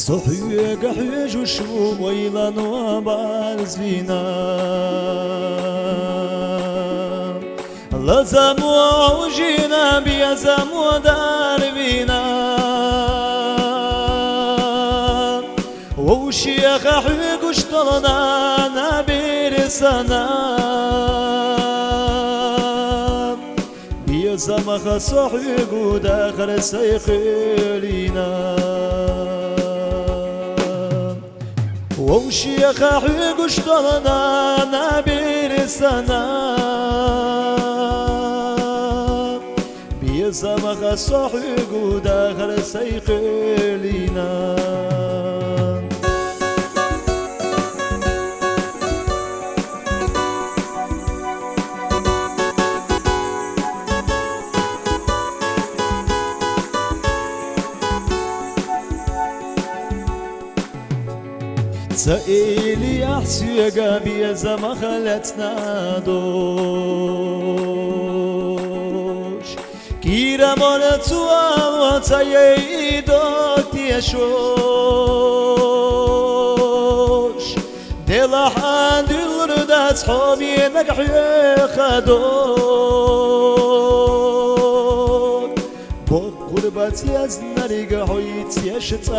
صحيك حيج وشو ويلان وبارزفينا لزم وعوجينا بيزم وداربينا وشيخ حيق وشطلنا نبير سنا بيزم خصحيق وداخل سيخلينا وشيخ حيق وشطلنا نبير سنا بيزم خصحيق وداخل سيخلينا سائلي أحسيقا بيزم خلتنا دوش كيرا مولتوا وتايدوك تيشوش دلا حد الردات حومي نقحي خدوك بوك غربات يزنري قحويت يشتاكوك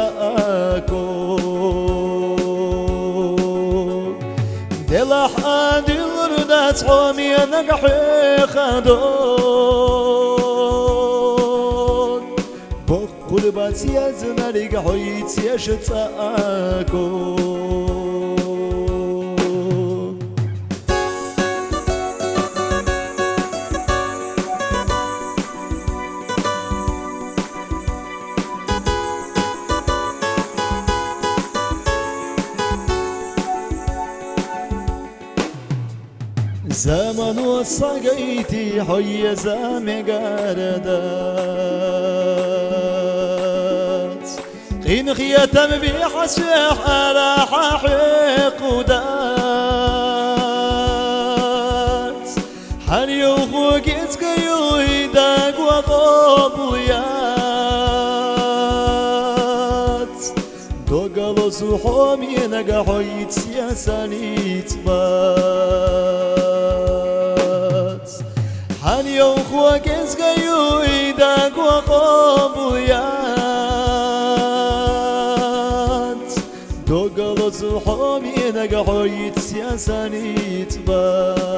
دلا حد الردات حومي نقحي خدوك بوك غربات يزنري قحويت يشتاكوك زمان وصقيتي حي زامي قاردات قين خيتم بحسيح على حقيق ودات حني وخوكيت كيويدك وقبويات دوغلو زحومي نقحويت سياساني تبات حني وخوكيت كيويدك وقبويات دوغلو زحومي نقحويت سياساني تبات